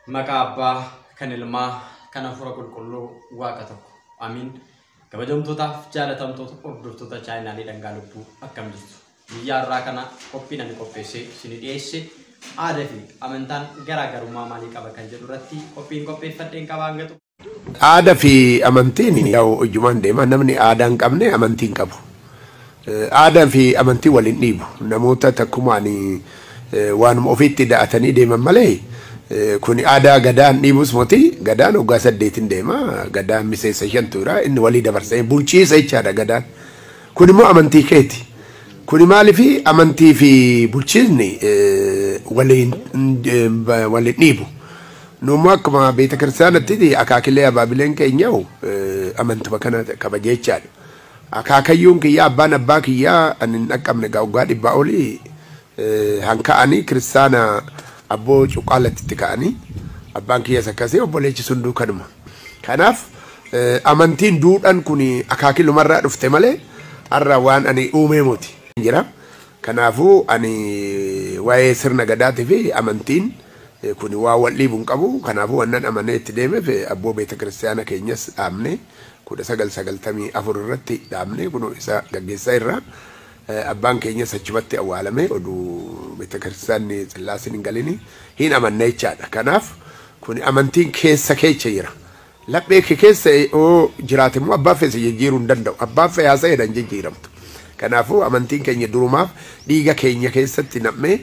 Maka abbaa kan ilmaa kan hafuura qulqulluu waaqa tokko amiin. Kabajamtootaaf jaalatamtoota hordoftoota chaayinaalii dhangaa lubbuu akkam jirtu. Biyya irraa kana qophiin ani qopheessee isinii dhiyeesse aadaa fi amantaan garaagarummaa maalii qaba kan jedhu irratti qophiin qopheeffadheen qabaa hangatu. Aadaa fi amantiin yaa'u hojjumaan deema. Namni aadaa hin qabne amantiin qabu. Aadaa fi amantii waliin dhiibu. Namoota takkumaan waanuma ofiitti da'atanii deeman malee kuni aadaa gadaan dhiibus moti gadaan waggaa 8 deema. Gadaan miseensa 5 tura inni walii dabarsee bulchiisa jechaadha gadaan. Kun immoo amantii keeti. Kuni maaliifi amantii fi bulchiisni waliin dhiibu. Nuummoo akkuma beeta kiristaanatti akaakilee abaabileen keenyaa'u amantuma kana kabaja jechaadha. Akaakayyuun kiyyaa abbaan abbaa kiyyaa ani hin dhaqqabne waggaa 100 olii hanka'anii kiristaana abboo cuqaalatti ka'anii abbaan kiyyaas akkasii obboleechi sunduu kanuma. Kanaaf amantiin duudhaan kun akaakilumarraa dhufte malee har'a waan ani uumee moti jira. Kanaafuu ani waa'ee sirna gadaatii fi amantiin kun waa wal dhiibuun qabu. Kanaafuu wannan amanee itti deemeef abboo beeta kiristaana keenyas dhaabne 1994 irratti dhaabne kun isa gaggeessaa irraa abbaan keenyas achumatti awwaalame oduu beeta kiristaanni Sillaaseen hin galini hin amanne jechaadha. Kanaaf kun amantiin keessa jira. Laphee keessa oo jiraate immoo abbaa fe'ee jijjiiruu hin danda'u. Abbaa fe'ee haasa'eedhaan jijjiiramtu. Kanaafuu amantiin keenya durumaaf dhiiga keenya keessatti nam'ee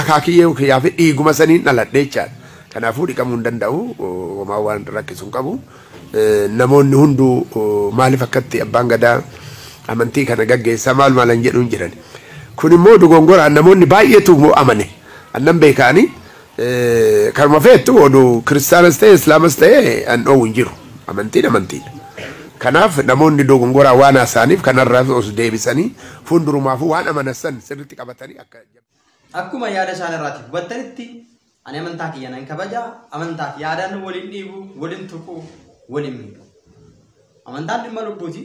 akaakiyyee kiyyaa fi dhiiguma saniin dhaladhe jechaadha. Kanaafuu dhiqamuu hin danda'u. Homaa waan rakkisu hin qabu. Namoonni hunduu maaliif akkatti abbaan gadaa amantii kana gaggeessaa maal maalan jedhuun jiran. Kun immoo dogongoraan namoonni baay'eetu amane. Annan beekaanii kanuma feettu oduu kiristaanas ta'e islaamas ta'e an dhoowwu hin jiru. Amantiin amantiidha. Kanaaf namoonni dogongoraa waan haasa'aniif kanarraa os deebisanii fuuldurumaafuu waan amanassan sirriitti qabatanii akka akkuma yaada isaan irraati hubattanitti ani amantaa kiyya nan kabaja. Amantaa fi yaadaan waliin dhiibu, waliin tuqu, waliin miidhu. Amantaan dhimma lubbuuti.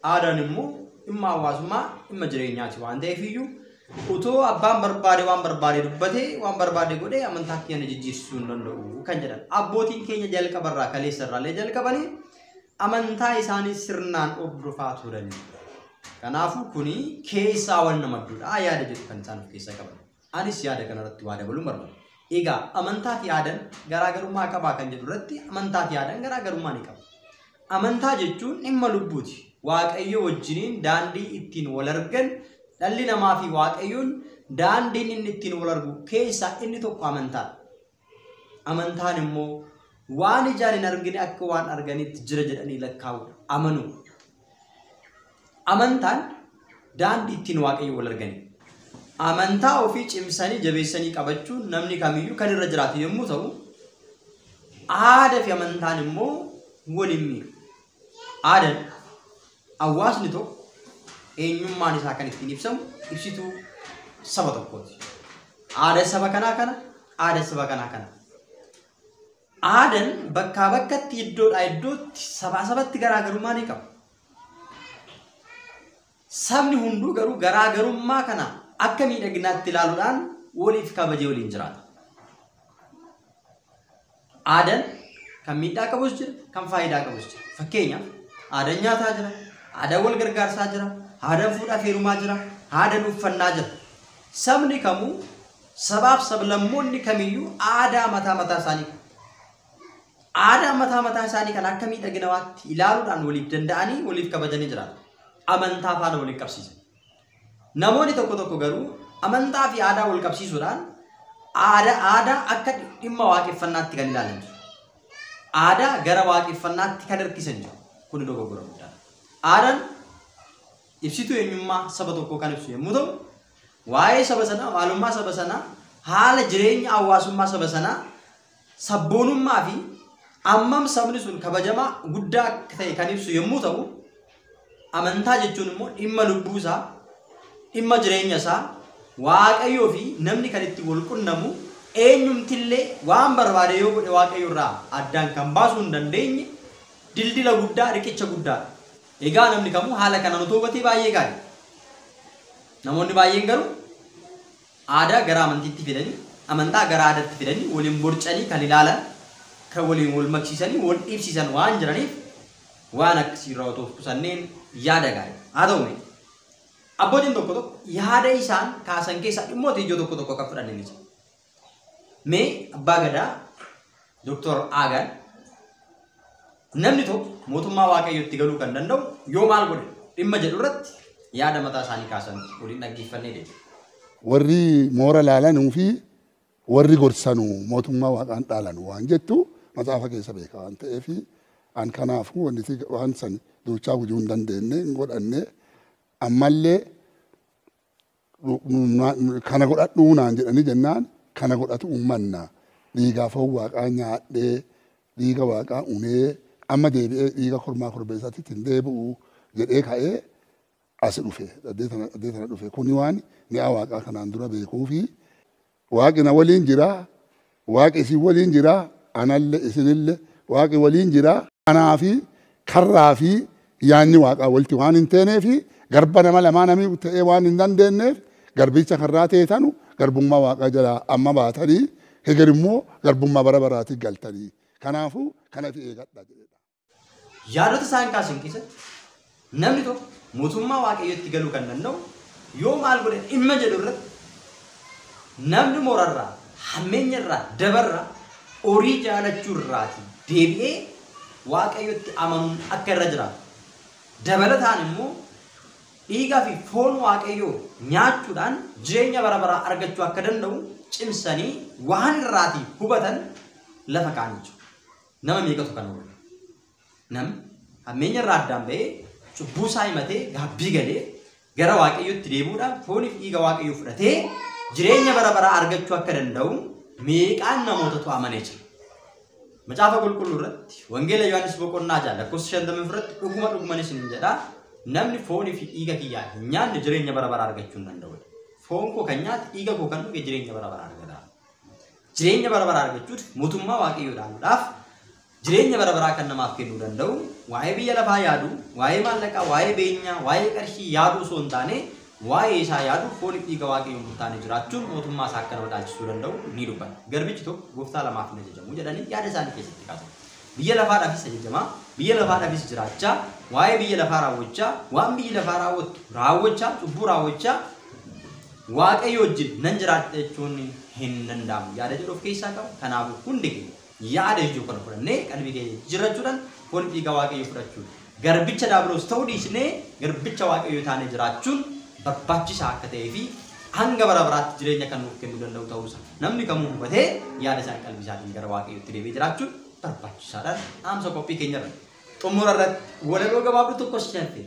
Aadaan immoo dhimma hawaasummaa, dhimma jireenyaati waan ta'eefiyyuu utoo abbaan barbaade waan barbaade dubbatee waan barbaade godhee amantaa kiyya na jijjiirsuu hin danda'u kan jedhan. Abbootiin keenya jalqabarraa kaleessarraallee jalqabanii amantaa isaanii sirnaan hordofaa turani. Kanaafuu kuni keessaa waan nama adduudha yaada jedhu kan isaan of keessaa qaban. Anis yaada kanarratti waa dabaluun barbaada. Egaa amantaa fi aadaan garaagarummaa qabaa kan jedhu irratti amantaa fi aadaan garaagarummaa ni qaba. Amantaa jechuun dhimma lubbuuti. Waaqayyo wajjiniin daandii ittiin wal argan dhalli namaa fi waaqayyoon daandiin inni ittiin wal argu keessaa inni tokko amantaadha. Amantaan immoo waan ijaan hin argine akka waan arganitti jira jedhanii lakkaa'udha. Amanuu. Amantaan daandii ittiin waaqayyo wal argani. Amantaa ofii cimsanii jabeessanii qabachuun namni kamiyyuu kan irra jiraatu yommuu ta'u, aadaa fi amantaan immoo waliin miidhu. Aadaan hawaasni tokko eenyummaan isaa kan ittiin ibsamu ibsituu saba tokkooti. Aadaa saba kanaa kana, aadaa saba kanaa kana. Aadaan bakkaa bakkatti iddoodhaa iddootti sabaa sabatti garaagarummaa ni qaba. Sabni hunduu garuu garaagarummaa kana akka miidhaginaatti ilaaluudhaan waliif kabajee waliin jiraata. Aadaan kan miidhaa qabus jira, kan faayidaa qabus jira. Fakkeenyaaf aadaan nyaataa jira, aadaan wal gargaarsaa jira, aadaan fuudhaa fi heerumaa jira, aadaan uffannaa jira. Sabni kamuu sabaaf sablammoonni kamiyyuu aadaa mataa isaanii qabu. Aadaa mataa isaanii kan akka miidhaginaatti ilaaluudhaan waliif danda'anii waliif kabajanii jiraatu. Amantaa faana waliif qabsiisan. Namoonni tokko garuu amantaa fi aadaa wal qabsiisuudhaan aadaa akka dhimma waaqeffannaatti kan ilaalan jiru. Aadaa gara waaqeffannaatti kan hirkisan jiru. Kun dogoggora guddaadha. Aadaan ibsituu eenyummaa saba tokkoo kan ibsu yommuu ta'u, waa'ee saba sanaa, maalummaa saba sanaa, haala jireenya hawaasummaa saba sanaa, sabboonummaa fi ammam sabni sun kabajamaa guddaa ta'e kan ibsu yommuu ta'u, amantaa jechuun immoo dhimma lubbuu isaa, dhimma jireenya isaa, waaqayyoo fi namni kan itti wal qunnamu eenyumtillee waan barbaade yoo godhe waaqayyo irraa addaan kan baasuu hin dandeenye dildila guddaa, riqicha guddaadha. Egaa namni kamuu haala kanaan otoo hubatee baay'ee gaarii. Namoonni baay'een garuu aadaa gara amantiitti fidanii amantaa gara aadaatti fidanii waliin borcanii kan ilaalan kan waliin wal maksiisanii wal ibsisan waan jiraniif waan akkasii irraa otoo qusanneen yaada gaarii haa ta'u mee abbootiin tokko yaada isaan kaasan keessaa dhimmoota ijoo tokko akka fudhannee ni jira. Mee abbaa gadaa Dr. Agan namni tokko mootummaa waaqayyootti galuu kan danda'u yoo maal godhe dhimma jedhu irratti yaada mataa isaanii kaasan waliin dhaggeeffannee deema. Warri moora laalanuu fi warri gorsanuu mootummaa waaqaan dhaalan waan jettu macaafa keessa beeka waan ta'eef an kanaafuu wanti waan san duuchaa hojii hin dandeenye hin godhanne ammallee kana godhadhuu naan jedhanii jennaan kana godhatu uummanna dhiigaa foon waaqaa nyaadhee dhiiga waaqaa unee amma deebi'ee dhiiga kormaa korbeessaatti ittiin deebi'u jedhee ka'ee as dhufe dhaddee tana dhufe kuni waan mi'a waaqaa kanaan dura beekuu fi waaqi na waliin jira waaqi isin waliin jira analle isinille waaqi waliin jira kanaa fi karraa fi yaanni waaqaa walitti waan hin teeneefi garba nama lamaa namii ta'ee waan hin dandeenyeef garbicha karraa teetanu garbummaa waaqaa jalaa amma baatanii heger immoo garbummaa bara baraatti galtanii kanaafuu kana fi eegadha jedhedha. Yaadota isaan kaasan keessatti namni tokko mootummaa waaqayyootti galuu kan danda'u yoo maal godhe dhimma jedhu irratti namni moorarraa hammeenyarraa dabarraa horii jaalachuu irraati deebi'ee waaqayyootti amanuun akka irra jiraatu dabalataan immoo dhiigaa fi foon waaqayyoo nyaachuudhaan jireenya bara baraa argachuu akka danda'u cimsanii waan irraati hubatan lafa kaanii jiru. Nama meeqatu kan oolu? Namni hammeenya irraa addaan ba'ee cubbuu isaa himatee gaabbii galee gara waaqayyootti deebi'uudhaan fooniif dhiiga waaqayyoo fudhatee jireenya bara baraa argachuu akka danda'u meeqaan namootatu amanee jira. Macaafa qulqulluu irratti wangeela Yohaannis boqonnaa 6 lakkoofsa 50 irratti dhugumanis ni jedha namni foonii fi dhiiga kiyyaa hin nyaanne jireenya bara baraa argachuu hin danda'u. Foon koo kan nyaate dhiiga koo kan dhuge jireenya bara baraa argata. Jireenya bara baraa argachuuf mootummaa waaqayyoo dhaaluudhaaf jireenya bara baraa kan namaaf kennuu danda'u waa'ee biyya lafaa yaadu, waa'ee maallaqaa, waa'ee beenyaa, waa'ee qarshii yaaduu osoo hin taane waa'ee isaa yaadu foonii fi dhiiga waaqayyoo hin taane jiraachuun mootummaa isaa akka nama dhaalchisuu danda'u ni dubbata. Garbichi tokko gooftaa lamaaf hin ajajamu jedhanii yaada isaanii keessatti kaasu. Biyya lafaadhaafis ajajamaa, biyya lafaadhaafis jiraachaa, waa'ee biyya lafaa raawwachaa, waan biyya lafaa raawwattu raawwachaa, cubbuu raawwachaa waaqayyo wajjin nan jiraadha jechuun hin danda'amu. Yaada jedhu of keessaa qabu. Kanaafuu hundi keenya yaada ijoo kana fudhannee qalbii keenya jirachuudhaan foon dhiiga waaqayyoo fudhachuun garbicha daabiloos ta'uu dhiisnee garbicha waaqayyoo taanee jiraachuun barbaachisaa akka ta'ee fi hanga bara baraatti jireenya kan nuuf kennuu danda'u ta'uusaa namni kamuu hubatee yaada isaa qalbii isaatiin gara waaqayyootti deebi'ee jiraachuun barbaachisaadhaan dhaamsa qophii keenya irratti xumura irratti walaloo gabaabduu tokkos jette.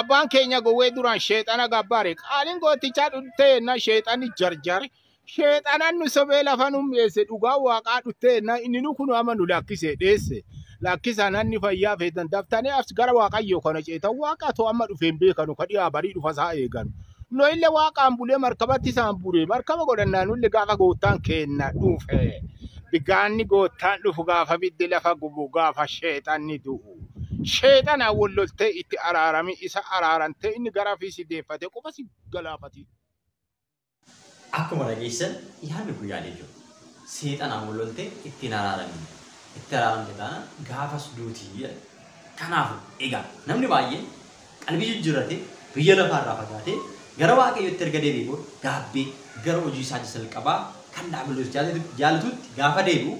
Abbaan keenya gowwee duraan sheexana gabbaare qaaliin gootichaa dhuftee na sheexani jarjare sheexanan nu sobee lafa nu mi'eesse dhugaa waaqaa dhuftee na inni nu kun amanu lakkise dheesse lakkisa nanni fayyaa feetan daftanii as gara waaqayyoo kana ceetan waaqaa to amma dhufeen beekanu ka dhiyaa barii dhufa isaa eeganu no ille waaqaan bulee markabatti isaan buree markaba godhannaa nulle gaafa goottaan kenna dhufe bigaanni goottaan dhufu gaafa biddi lafa gubu gaafa sheexanni du'u. Sheexana walloltee itti araarame isa araarante inni gara fi si deeffate qofa si galaafati. Akkuma dhageessan yaadni kun yaadee jiru. Seexanaan walloltee ittiin araarame. Itti araaramte taana gaafas duutii. Kanaafuu egaa namni baay'een qalbii jijjiirratee biyya lafaarraa fagaatee gara waaqayyootti erga deebi'ee booda gaabbee gara hojii isaa jalqabaa kan dhaabiloos jaalatutti gaafa deebi'u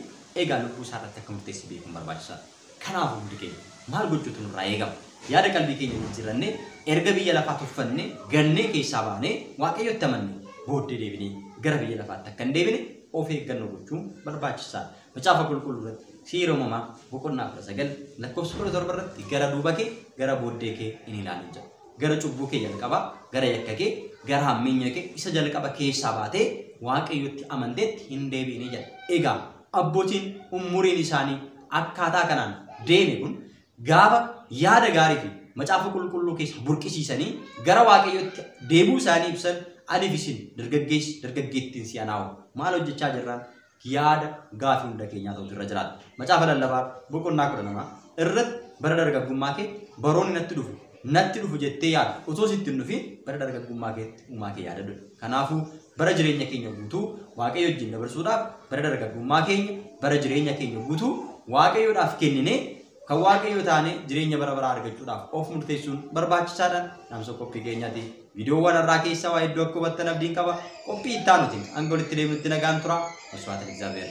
egaa lubbuu isaa irratti akka murteessi beekuun barbaachisaadha. Kanaafuu hundi keenya maal gochuutu nurraa eegama. Yaada qalbii keenya jijjiirrannee erga biyya lafaa tuffannee gannee keessaa baanee waaqayyotti amannee booddee deebinee gara biyya lafaatti akka hin deebine of eeggannoo gochuun barbaachisaadha. Macaafa qulqulluu irratti Seera uumamaa boqonnaa 19 lakkoofsa 17 irratti gara duuba kee gara booddee kee hin ilaalin jedha. Gara cubbuu kee jalqabaa, gara yakka kee, gara hammeenya kee isa jalqaba keessaa baatee waaqayyotti amanteetti hin deebiine jedha. Egaa abbootiin umuriin isaanii akkaataa kanaan deeme kun gaafa yaada gaarii fi macaafa qulqulluu keessa burqisiisanii gara waaqayyotti deebuu isaanii ibsan aniif isin dargaggeettiin si'anaawu maal hojjechaa jirraan yaada gaafii hunda keenyaa ta'utu irra jiraata. Macaafa lallabaa boqonnaa 12 irratti bara dargaggummaa kee baroonni natti dhufu jettee yaada otoo sitti hin dhufin bara dargaggummaa keetti uumaa kee yaadadhu. Kanaafuu bara jireenya keenya guutuu waaqayyo wajjin dabarsuudhaaf bara dargaggummaa keenya bara jireenya keenya guutuu waaqayyoodhaaf kenninee kan waaqayyo taane jireenya bara baraa argachuudhaaf of murteessuun barbaachisaadhaan namsa qophii keenyaati. Viidiyoowwan irraa keessaa waa hedduu akka hubattan abdiin qaba. Qophii itti aanutiin hanga walitti deemnutti nagaan tura. Maswaatan Egzaabeer.